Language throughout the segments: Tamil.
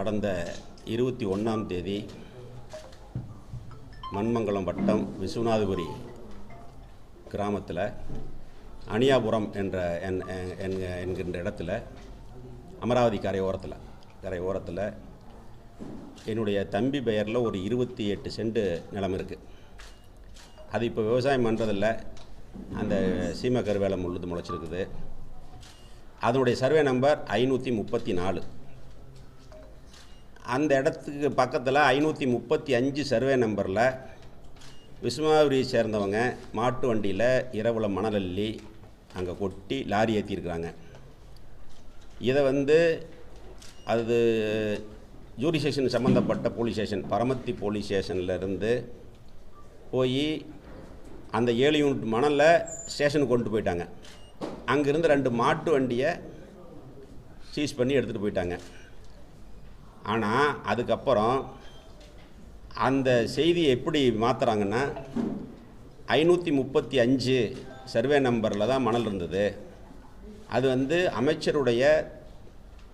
கடந்த 21ஆம் தேதி மண்மங்கலம் வட்டம் விஸ்வநாதபுரி கிராமத்தில் அணியாபுரம் என்கின்ற இடத்துல அமராவதி கரை ஓரத்தில் என்னுடைய தம்பி பெயரில் ஒரு 28 சென்ட் நிலம் இருக்குது. அது இப்போ விவசாயம் பண்ணுறதில்ல, அந்த சீமக்கரு வேலை முளைச்சிருக்குது. அதனுடைய சர்வே நம்பர் 534. அந்த இடத்துக்கு பக்கத்தில் 535 சர்வே நம்பரில் விஸ்வநாதபுரியை சேர்ந்தவங்க மாட்டு வண்டியில் இரவில் மணல் அள்ளி அங்கே கொட்டி லாரி ஏற்றிருக்கிறாங்க. இதை அது ஜூரிஸ்டிக்ஷன் சம்மந்தப்பட்ட போலீஸ் ஸ்டேஷன் பரமத்தி போலீஸ் ஸ்டேஷன்லேருந்து போய் அந்த 7 யூனிட் மணலில் ஸ்டேஷனுக்கு கொண்டு போயிட்டாங்க. அங்கேருந்து 2 மாட்டு வண்டியை சீஸ் பண்ணி எடுத்துகிட்டு போயிட்டாங்க. ஆனால் அதுக்கப்புறம் அந்த செய்தியை எப்படி மாற்றுறாங்கன்னா, 535 சர்வே நம்பரில் தான் மணல் இருந்தது. அது அமைச்சருடைய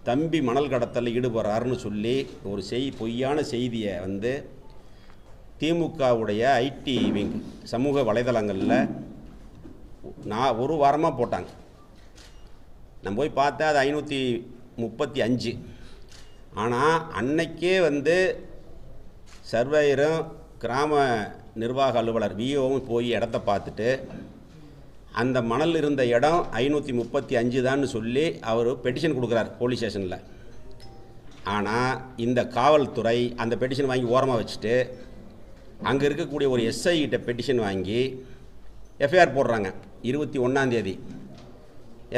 தம்பி மணல் கடத்தலில் ஈடுபடுறாருன்னு சொல்லி ஒரு பொய்யான செய்தியை திமுகவுடைய ஐடி விங் சமூக வலைதளங்களில் ஒரு வாரமாக போட்டாங்க. நான் போய் பார்த்தேன், அது 535. ஆனால் அன்னைக்கே சர்வேயரும் கிராம நிர்வாக அலுவலர் விஓவும் போய் இடத்த பார்த்துட்டு அந்த மணல் இருந்த இடம் 535 தான் சொல்லி அவர் பெட்டிஷன் கொடுக்குறார் போலீஸ் ஸ்டேஷனில். ஆனால் இந்த காவல்துறை அந்த பெட்டிஷன் வாங்கி ஓரமாக வச்சுட்டு அங்கே இருக்கக்கூடிய ஒரு எஸ்ஐ கிட்ட பெட்டிஷன் வாங்கி எஃப்ஐஆர் போடுறாங்க. 21ஆம் தேதி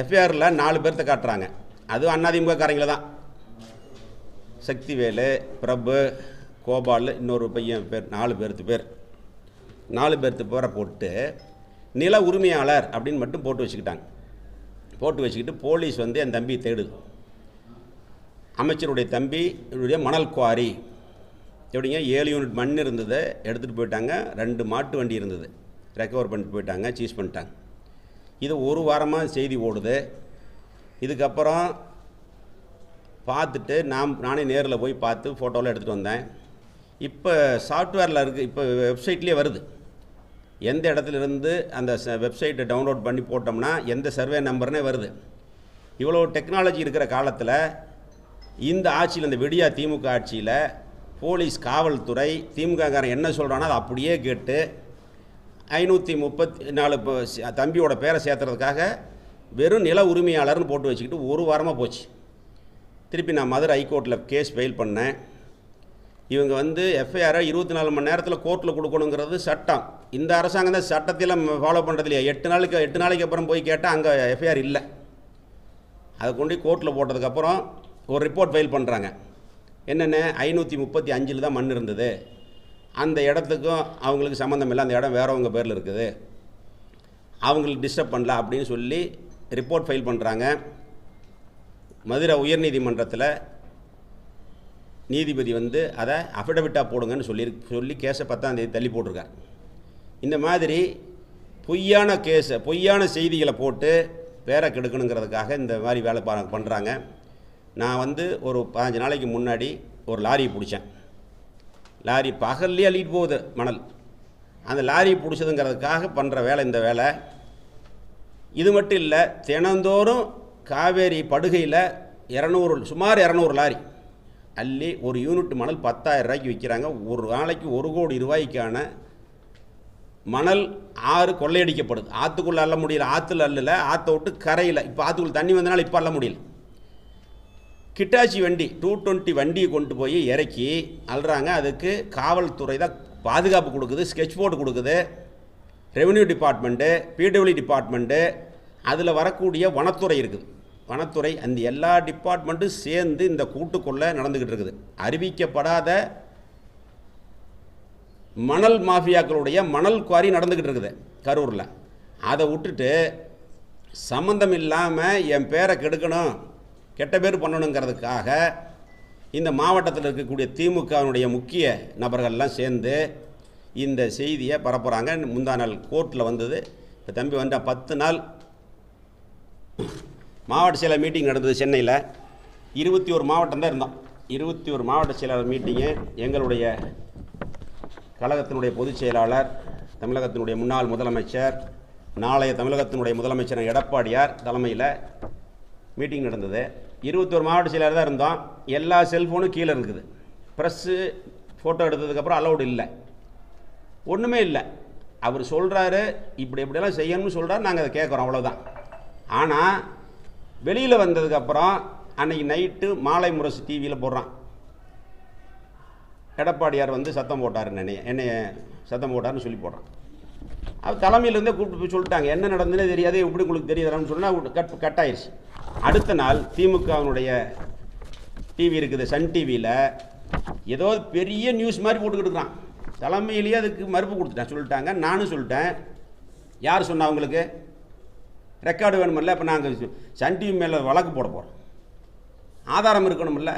எஃப்ஐஆரில் 4 பேர்த்த காட்டுறாங்க. அதுவும் அதிமுக காரங்கள தான். சக்திவேலு, பிரபு, கோபால், இன்னொரு பையன் பேர், 4 பேர்த்து பேரை போட்டு நில உரிமையாளர் அப்படின்னு மட்டும் போட்டு வச்சுக்கிட்டு போலீஸ் என் தம்பியை தேடுது. அமைச்சருடைய தம்பி மணல் குவாரி எப்படிங்க 7 யூனிட் மண் இருந்தது, எடுத்துகிட்டு போயிட்டாங்க. 2 மாட்டு வண்டி இருந்தது, ரெக்கவர் பண்ணிட்டு போயிட்டாங்க, சீஸ் பண்ணிட்டாங்க. இது ஒரு வாரமாக செய்தி ஓடுது. இதுக்கப்புறம் பார்த்துட்டு நானே நேரில் போய் பார்த்து ஃபோட்டோவில் எடுத்துகிட்டு வந்தேன். இப்போ சாஃப்ட்வேரில் இருக்குது, இப்போ வெப்சைட்லேயே வருது. எந்த இடத்துலேருந்து அந்த வெப்சைட்டை டவுன்லோட் பண்ணி போட்டோம்னா எந்த சர்வே நம்பர்னே வருது. இவ்வளோ டெக்னாலஜி இருக்கிற காலத்தில் இந்த ஆட்சியில், இந்த விடியா திமுக ஆட்சியில் போலீஸ், காவல்துறை, திமுககாரன் என்ன சொல்கிறானோ அதை அப்படியே கேட்டு 534 தம்பியோட பேரை சேர்த்துறதுக்காக வெறும் நில உரிமையாளர்னு போட்டு வச்சுக்கிட்டு ஒரு வாரமாக போச்சு. திருப்பி நான் மதுரை ஹைகோர்ட்டில் கேஸ் ஃபைல் பண்ணேன். இவங்க எஃப்ஐஆரை 24 மணி நேரத்தில் கோர்ட்டில் கொடுக்கணுங்கிறது சட்டம். இந்த அரசாங்கம் தான் சட்டத்தில் ஃபாலோ பண்ணுறது இல்லையா. 8 நாளைக்கு அப்புறம் போய் கேட்டால் அங்கே எஃப்ஐஆர் இல்லை. அதை கொண்டு கோர்ட்டில் போட்டதுக்கப்புறம் ஒரு ரிப்போர்ட் ஃபைல் பண்ணுறாங்க. என்னென்ன 535 தான் மண் இருந்தது, அந்த இடத்துக்கும் அவங்களுக்கு சம்மந்தம் இல்லை, அந்த இடம் வேறவங்க பேரில் இருக்குது, அவங்களுக்கு டிஸ்டர்ப் பண்ணல அப்படின்னு சொல்லி ரிப்போர்ட் ஃபைல் பண்ணுறாங்க. மதுரை உயர்நீதிமன்றத்தில் நீதிபதி அதை அஃபிடவிட்டாக போடுங்கன்னு சொல்லி கேஸை 10ஆம் தேதி தள்ளி போட்டிருக்கார். இந்த மாதிரி பொய்யான செய்திகளை போட்டு பேரை கெடுக்கணுங்கிறதுக்காக இந்த மாதிரி வேலை பண்ணுறாங்க. நான் ஒரு 15 நாளைக்கு முன்னாடி ஒரு லாரியை பிடிச்சேன். லாரி பகல்லே அள்ளிட்டு போகுது மணல். அந்த லாரியை பிடிச்சதுங்கிறதுக்காக பண்ணுற வேலை இந்த வேலை. இது மட்டும் இல்லை, தினந்தோறும் காவேரி படுகையில் சுமார் 200 லாரி அள்ளி ஒரு யூனிட் மணல் 10,000 ரூபாய்க்கு விற்கிறாங்க. ஒரு நாளைக்கு 1 கோடி ரூபாய்க்கான மணல் கொள்ளையடிக்கப்படுது. ஆற்றுக்குள்ளே அள்ள முடியல, ஆற்றுல அள்ளல, ஆற்றை விட்டு கரையில். இப்போ ஆற்றுக்குள்ள தண்ணி வந்தனால இப்போ அள்ள முடியல. கிட்டாச்சி வண்டி 220 வண்டியை கொண்டு போய் இறக்கி அள்ளுறாங்க. அதுக்கு காவல்துறை தான் பாதுகாப்பு கொடுக்குது, ஸ்கெட்ச் போர்டு கொடுக்குது, ரெவென்யூ டிபார்ட்மெண்ட்டு, பிடபிள்யூ டிபார்ட்மெண்ட்டு, அதில் வரக்கூடிய வனத்துறை இருக்குது. வனத்துறை, அந்த எல்லா டிபார்ட்மெண்ட்டும் சேர்ந்து இந்த கூட்டுக்குள்ளே நடந்துக்கிட்டு இருக்குது. அறிவிக்கப்படாத மணல் மாஃபியாக்களுடைய மணல் குவாரி நடந்துக்கிட்டு இருக்குது கரூரில். அதை விட்டுட்டு சம்மந்தம் இல்லாமல் என் பேரை கெடுக்கணும், கெட்ட பேர் பண்ணணுங்கிறதுக்காக இந்த மாவட்டத்தில் இருக்கக்கூடிய திமுகவினுடைய முக்கிய நபர்கள்லாம் சேர்ந்து இந்த செய்தியை பரப்புகிறாங்க. முந்தா நாள் கோர்ட்டில் வந்தது. இப்போ தம்பி 10 நாள் மாவட்ட செயலர் மீட்டிங் நடந்தது சென்னையில். 21 மாவட்டம் தான் இருந்தோம். 21 மாவட்ட செயலாளர் மீட்டிங்கு எங்களுடைய கழகத்தினுடைய பொதுச் செயலாளர், தமிழகத்தினுடைய முன்னாள் முதலமைச்சர், நாளைய தமிழகத்தினுடைய முதலமைச்சர் எடப்பாடியார் தலைமையில் மீட்டிங் நடந்தது. 21 மாவட்ட செயலாளர் தான் இருந்தோம். எல்லா செல்ஃபோனும் கீழே இருக்குது. ப்ரெஸ்ஸு ஃபோட்டோ எடுத்ததுக்கப்புறம் அலௌடு இல்லை, ஒன்றுமே இல்லை. அவர் சொல்கிறாரு இப்படியெல்லாம் செய்யணும்னு சொல்கிறார், நாங்கள் அதை கேட்குறோம், அவ்வளோதான். ஆனால் வெளியில் வந்ததுக்கப்புறம் அன்றைக்கி நைட்டு மாலை முரசு டிவியில் போடுறான். எடப்பாடியார் வந்து சத்தம் போட்டார், என்னைய சத்தம் போட்டார்னு சொல்லி போடுறான். அவர் தலைமையிலேருந்தே கூப்பிட்டு போய் சொல்லிட்டாங்க, என்ன நடந்ததுன்னே தெரியாது, எப்படி உங்களுக்கு தெரியுதான்னு சொன்னால் கட் ஆயிடுச்சு. அடுத்த நாள் திமுகவினுடைய டிவி இருக்குது, சன் டிவியில் ஏதோ பெரிய நியூஸ் மாதிரி போட்டுக்கிட்டு இருக்கிறான். தலைமையிலேயே அதுக்கு மறுப்பு கொடுத்துட்டேன், சொல்லிட்டாங்க. நானும் சொல்லிட்டேன். யார் சொன்னா அவங்களுக்கு ரெக்கார்டு வேணுமில்ல? இப்போ நாங்கள் சன் டிவி மேலே வழக்கு போட போகிறோம், ஆதாரம் இருக்கணுமில்ல?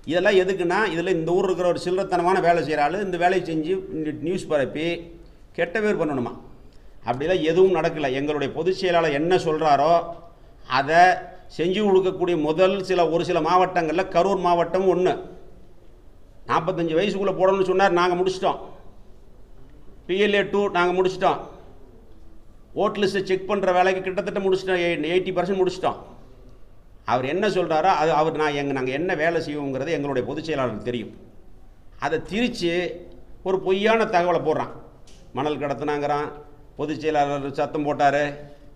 இதெல்லாம் எதுக்குன்னா, இதில் இந்த ஊர் இருக்கிற ஒரு சில்லறத்தனமான வேலை செய்கிற ஆள் இந்த வேலையை செஞ்சு நியூஸ் பரப்பி கெட்ட பேர் பண்ணணுமா? அப்படிலாம் எதுவும் நடக்கலை. எங்களுடைய பொதுச் செயலாளர் என்ன சொல்கிறாரோ அதை செஞ்சு கொடுக்கக்கூடிய ஒரு சில மாவட்டங்களில் கரூர் மாவட்டம் ஒன்று. 45 வயசுக்குள்ளே போடணும்னு சொன்னார், நாங்கள் முடிச்சிட்டோம். PLA 2 நாங்கள் முடிச்சிட்டோம். ஓட் லிஸ்ட்டை செக் பண்ணுற வேலைக்கு கிட்டத்தட்ட முடிச்சிட்டோம், 80% முடிச்சிட்டோம். அவர் என்ன சொல்கிறாரோ அது நாங்கள் என்ன வேலை செய்வோங்கிறது எங்களுடைய பொதுச் செயலாளருக்கு தெரியும். அதை திரித்து ஒரு பொய்யான தகவலை போடுறான். மணல் கடத்தினாங்கிறான், பொதுச் செயலாளர் சத்தம் போட்டார்,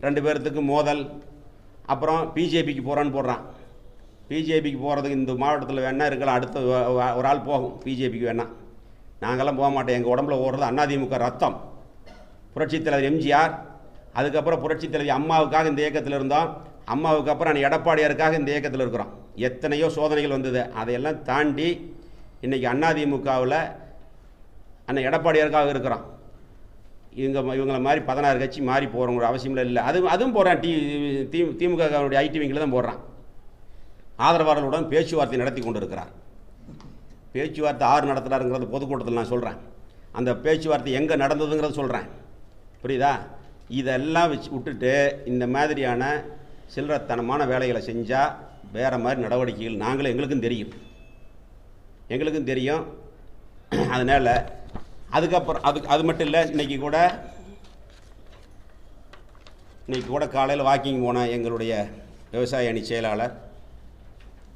2 பேர்த்துக்கு மோதல், அப்புறம் பிஜேபிக்கு போகிறான்னு போடுறான். பிஜேபிக்கு போகிறதுக்கு இந்த மாவட்டத்தில் வேணா இருக்கலாம், அடுத்த ஒரு ஆள் போகும் பிஜேபிக்கு வேணா. நாங்கள்லாம் போக மாட்டோம். எங்கள் உடம்புல ஓடுறது அதிமுக ரத்தம். புரட்சித் தலைவர் எம்ஜிஆர், அதுக்கப்புறம் புரட்சித் தலைவி அம்மாவுக்காக இந்த இயக்கத்தில் இருந்தோம். அம்மாவுக்கு அப்புறம் எடப்பாடியாருக்காக இந்த இயக்கத்தில் இருக்கிறோம். எத்தனையோ சோதனைகள் வந்தது, அதையெல்லாம் தாண்டி இன்றைக்கி அதிமுகவில் அண்ணன் எடப்பாடியாருக்காக இருக்கிறோம். இவங்கள மாதிரி 16 கட்சி மாறி போகிறவங்க அவசியமில்லை. இல்லை, அதுவும் போடுறான். திமுகவுடைய ஐடி விங்கில் தான் போடுறான். ஆதரவாளர்களுடன் பேச்சுவார்த்தை நடத்தி கொண்டு இருக்கிறார். பேச்சுவார்த்தை 6 நடத்துகிறாருங்கிறது பொதுக்கூட்டத்தில் நான் சொல்கிறேன். அந்த பேச்சுவார்த்தை எங்கே நடந்ததுங்கிறத சொல்கிறேன், புரியுதா? இதெல்லாம் விட்டுட்டு இந்த மாதிரியான சில்லறத்தனமான வேலைகளை செஞ்சால் வேறு மாதிரி நடவடிக்கைகள் எங்களுக்கும் தெரியும். அதனால் அதுக்கப்புறம் அது மட்டும் இல்லை, இன்றைக்கி கூட காலையில் வாக்கிங் போன எங்களுடைய விவசாய அணி செயலாளர்,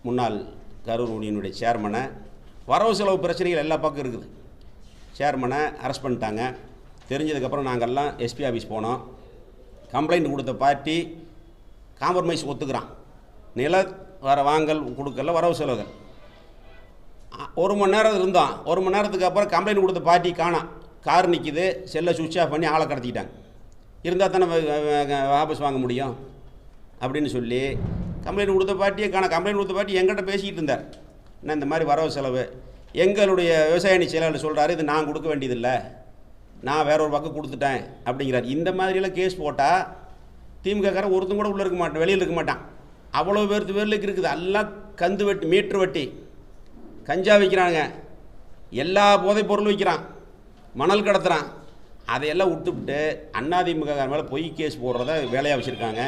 முன்னாள் கரூர் யூனியனுடைய சேர்மனை, வரவு செலவு பிரச்சனைகள் எல்லா பக்கம் இருக்குது. சேர்மனை அரெஸ்ட் பண்ணிட்டாங்க. தெரிஞ்சதுக்கப்புறம் நாங்கள்லாம் எஸ்பி ஆஃபீஸ் போனோம். கம்ப்ளைண்ட் கொடுத்த பார்ட்டி காம்ப்ரமைஸ் ஒத்துக்கிறான். நில வாங்கல் கொடுக்கல, வரவு செலவுகள் 1 மணி நேரம் இருந்தோம். 1 மணி நேரத்துக்கு அப்புறம் கம்ப்ளைண்ட் கொடுத்த பார்ட்டி காணோம். கார் நிற்கிது, செல்லை சுவிட்ச் ஆஃப் பண்ணி ஆளை கடத்திக்கிட்டாங்க. இருந்தால் தானே வாபஸ் வாங்க முடியும் அப்படின்னு சொல்லி கம்ப்ளைண்ட் கொடுத்த பார்ட்டியே காணோம். கம்ப்ளைண்ட் கொடுத்த பார்ட்டி எங்கிட்ட பேசிக்கிட்டு இருந்தார். என்ன இந்த மாதிரி வரவு செலவு எங்களுடைய விவசாய அணி செயலாளர் சொல்கிறாரு, இது நான் கொடுக்க வேண்டியதில்லை, நான் வேற ஒரு பக்கம் கொடுத்துட்டேன் அப்படிங்கிறார். இந்த மாதிரியெல்லாம் கேஸ் போட்டால் திமுகக்காரன் ஒருத்தன் கூட உள்ளே இருக்க மாட்டான், வெளியில் இருக்க மாட்டான். அவ்வளோ பேருக்கு இருக்குது. எல்லாம் கந்து வெட்டி, மீட்ரு வெட்டி, கஞ்சா விற்கிறாங்க, எல்லா போதைப் பொருளும் விற்கிறான், மணல் கடத்துகிறான். அதையெல்லாம் விட்டுவிட்டு அதிமுக மேலே பொய் கேஸ் போடுறத வேலையாக வச்சுருக்காங்க.